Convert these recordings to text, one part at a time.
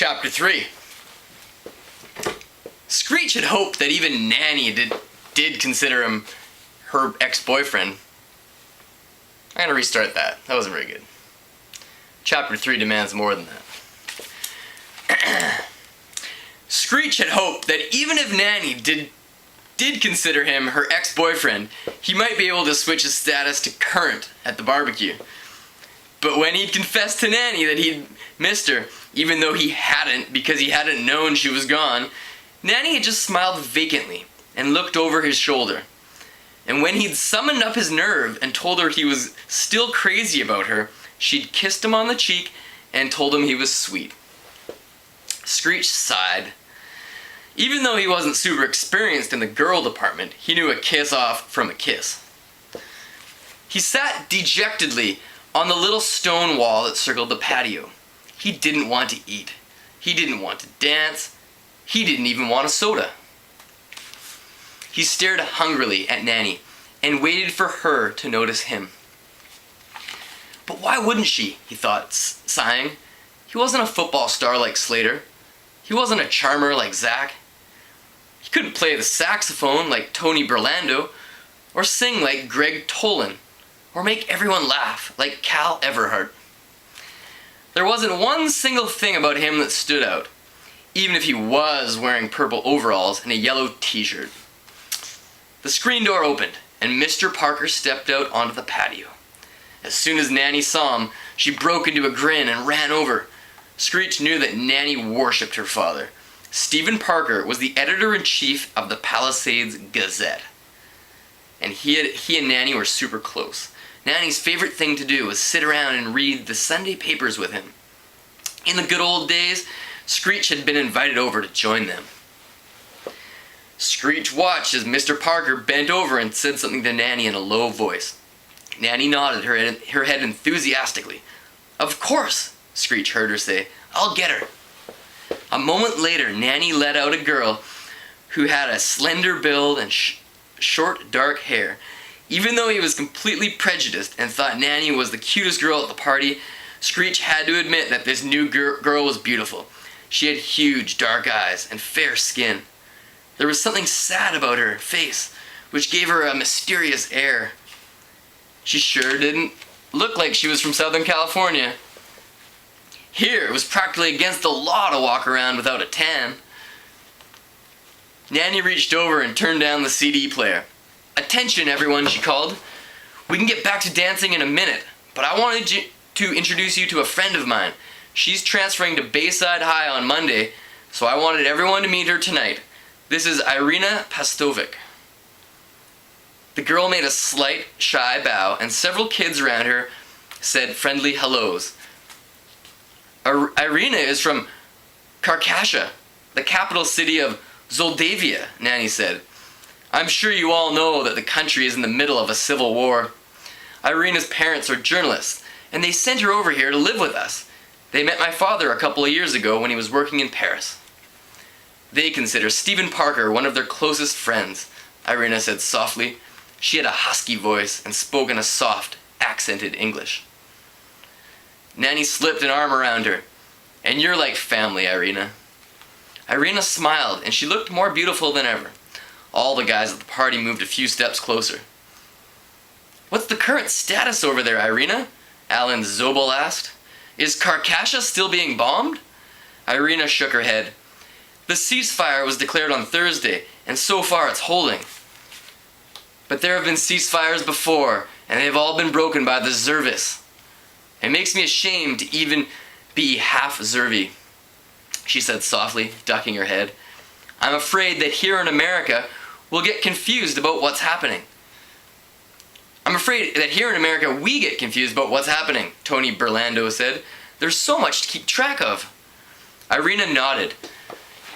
Chapter 3. Screech had hoped that even Nanny did consider him her ex-boyfriend. I'm gonna restart that. That wasn't very good. Chapter 3 demands more than that. Screech had hoped that even if Nanny did consider him her ex-boyfriend, he might be able to switch his status to current at the barbecue. But when he'd confessed to Nanny that he'd missed her, even though he hadn't because he hadn't known she was gone, Nanny had just smiled vacantly and looked over his shoulder. And when he'd summoned up his nerve and told her he was still crazy about her, she'd kissed him on the cheek and told him he was sweet. Screech sighed. Even though he wasn't super experienced in the girl department, he knew a kiss off from a kiss. He sat dejectedly on the little stone wall that circled the patio. He didn't want to eat. He didn't want to dance. He didn't even want a soda. He stared hungrily at Nanny and waited for her to notice him. But why wouldn't she, he thought, sighing. He wasn't a football star like Slater. He wasn't a charmer like Zach. He couldn't play the saxophone like Tony Burlando, or sing like Greg Tolan, or make everyone laugh like Cal Everhart. There wasn't one single thing about him that stood out, even if he was wearing purple overalls and a yellow t-shirt. The screen door opened, and Mr. Parker stepped out onto the patio. As soon as Nanny saw him, she broke into a grin and ran over. Screech knew that Nanny worshipped her father. Stephen Parker was the editor-in-chief of the Palisades Gazette. And he and Nanny were super close. Nanny's favorite thing to do was sit around and read the Sunday papers with him. In the good old days, Screech had been invited over to join them. Screech watched as Mr. Parker bent over and said something to Nanny in a low voice. Nanny nodded her head enthusiastically. "Of course," Screech heard her say. "I'll get her." A moment later, Nanny let out a girl who had a slender build and short, dark hair. Even though he was completely prejudiced and thought Nanny was the cutest girl at the party, Screech had to admit that this new girl was beautiful. She had huge, dark eyes and fair skin. There was something sad about her face, which gave her a mysterious air. She sure didn't look like she was from Southern California. Here, it was practically against the law to walk around without a tan. Nanny reached over and turned down the CD player. "Attention, everyone," she called. "We can get back to dancing in a minute, but I wanted to introduce you to a friend of mine. She's transferring to Bayside High on Monday, so I wanted everyone to meet her tonight. This is Irina Pastovic." The girl made a slight, shy bow, and several kids around her said friendly hellos. "Irina is from Carcassia, the capital city of Zoldavia," Nanny said. "I'm sure you all know that the country is in the middle of a civil war. Irina's parents are journalists, and they sent her over here to live with us. They met my father a couple of years ago when he was working in Paris. They consider Stephen Parker one of their closest friends," Irina said softly. She had a husky voice and spoke in a soft, accented English. Nanny slipped an arm around her. "And you're like family, Irina." Irina smiled, and she looked more beautiful than ever. All the guys at the party moved a few steps closer. "What's the current status over there, Irina?" Alan Zobel asked. "Is Carcassia still being bombed?" Irina shook her head. "The ceasefire was declared on Thursday, and so far it's holding. But there have been ceasefires before, and they've all been broken by the Zervis. It makes me ashamed to even be half Zervi," she said softly, ducking her head. "I'm afraid that here in America, we'll get confused about what's happening." "I'm afraid that here in America, we get confused about what's happening," Tony Burlando said. "There's so much to keep track of." Irina nodded.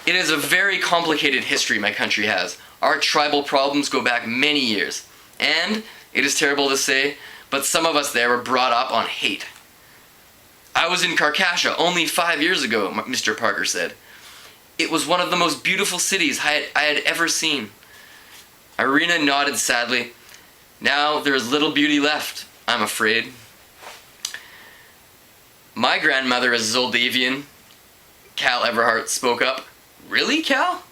"It is a very complicated history my country has. Our tribal problems go back many years. And, it is terrible to say, but some of us there were brought up on hate." "I was in Carcassia only 5 years ago," Mr. Parker said. "It was one of the most beautiful cities I had ever seen." Irina nodded sadly. "Now there is little beauty left, I'm afraid." "My grandmother is Zoldavian. Cal Everhart spoke up. Really, Cal?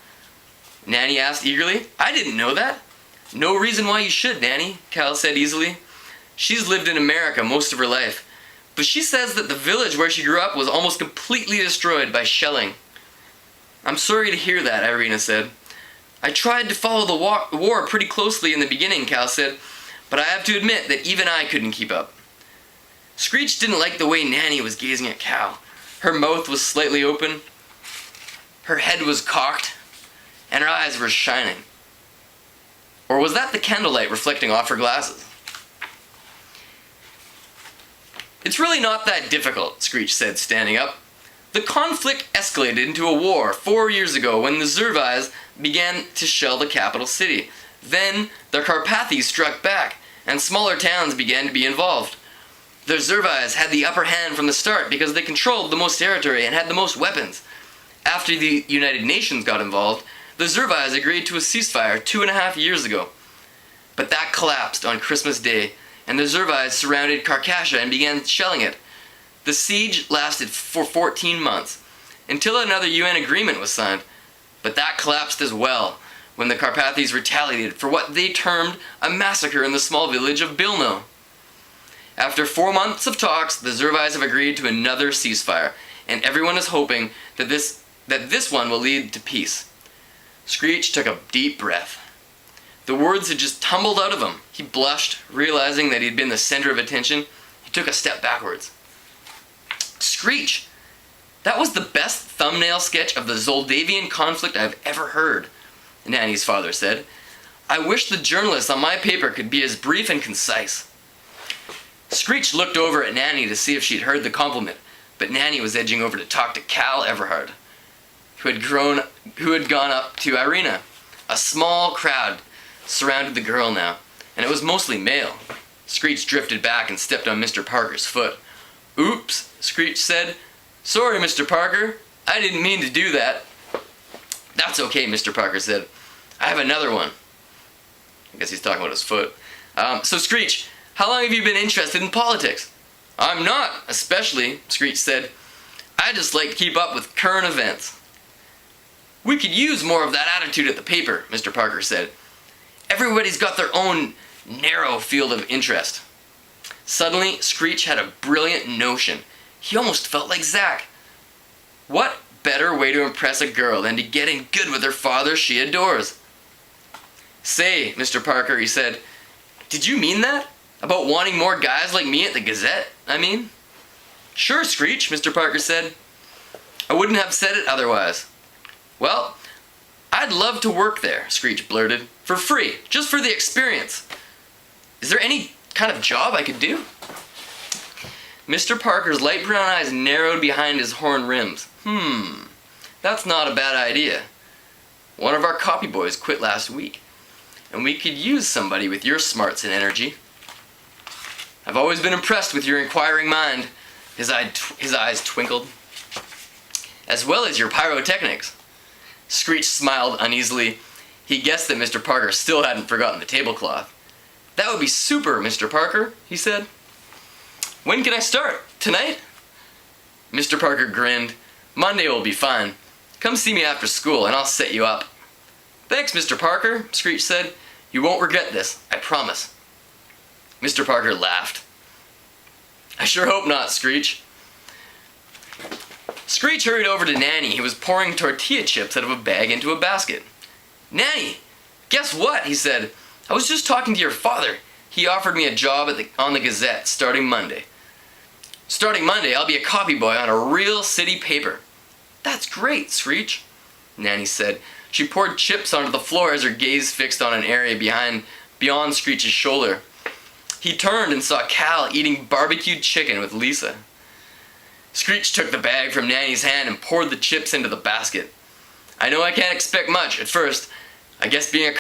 Nanny asked eagerly. I didn't know that. No reason why you should, Nanny, Cal said easily. She's lived in America most of her life, but she says that the village where she grew up was almost completely destroyed by shelling. I'm sorry to hear that, Irina said. I tried to follow the war pretty closely in the beginning, Cal said, but I have to admit that even I couldn't keep up. Screech didn't like the way Nanny was gazing at Cal. Her mouth was slightly open, her head was cocked, and her eyes were shining. Or was that the candlelight reflecting off her glasses? It's really not that difficult, Screech said, standing up. The conflict escalated into a war 4 years ago when the Zervais began to shell the capital city. Then the Carpathes struck back, and smaller towns began to be involved. The Zervais had the upper hand from the start because they controlled the most territory and had the most weapons. After the United Nations got involved, the Zervais agreed to a ceasefire 2.5 years ago. But that collapsed on Christmas Day, and the Zervais surrounded Carcassia and began shelling it. The siege lasted for 14 months, until another UN agreement was signed. But that collapsed as well, when the Carpathes retaliated for what they termed a massacre in the small village of Bilno. After 4 months of talks, the Zervais have agreed to another ceasefire, and everyone is hoping that this one will lead to peace. Screech took a deep breath. The words had just tumbled out of him. He blushed, realizing that he'd been the center of attention. He took a step backwards. Screech! That was the best thumbnail sketch of the Zoldavian conflict I've ever heard, Nanny's father said. I wish the journalists on my paper could be as brief and concise. Screech looked over at Nanny to see if she'd heard the compliment, but Nanny was edging over to talk to Cal Everhart, who had gone up to Irina. A small crowd surrounded the girl now, and it was mostly male. Screech drifted back and stepped on Mr. Parker's foot. Oops, Screech said. Sorry, Mr. Parker. I didn't mean to do that. That's okay, Mr. Parker said. I have another one. I guess he's talking about his foot. So Screech, how long have you been interested in politics? I'm not, especially, Screech said. I just like to keep up with current events. We could use more of that attitude at the paper, Mr. Parker said. Everybody's got their own narrow field of interest. Suddenly, Screech had a brilliant notion. He almost felt like Zack. What better way to impress a girl than to get in good with her father she adores? Say, Mr. Parker, he said, did you mean that? About wanting more guys like me at the Gazette, I mean? Sure, Screech, Mr. Parker said. I wouldn't have said it otherwise. Well, I'd love to work there, Screech blurted. For free, just for the experience. Is there any kind of job I could do? Mr. Parker's light brown eyes narrowed behind his horn rims. That's not a bad idea. One of our copy boys quit last week, and we could use somebody with your smarts and energy. I've always been impressed with your inquiring mind. His eyes twinkled. As well as your pyrotechnics. Screech smiled uneasily. He guessed that Mr. Parker still hadn't forgotten the tablecloth. That would be super, Mr. Parker, he said. When can I start? Tonight? Mr. Parker grinned. Monday will be fine. Come see me after school and I'll set you up. Thanks, Mr. Parker, Screech said. You won't regret this, I promise. Mr. Parker laughed. I sure hope not, Screech. Screech hurried over to Nanny, who was pouring tortilla chips out of a bag into a basket. Nanny, guess what? He said. I was just talking to your father. He offered me a job on the Gazette starting Monday. Starting Monday, I'll be a copy boy on a real city paper. That's great, Screech, Nanny said. She poured chips onto the floor as her gaze fixed on an area beyond Screech's shoulder. He turned and saw Cal eating barbecued chicken with Lisa. Screech took the bag from Nanny's hand and poured the chips into the basket. I know I can't expect much at first. I guess being a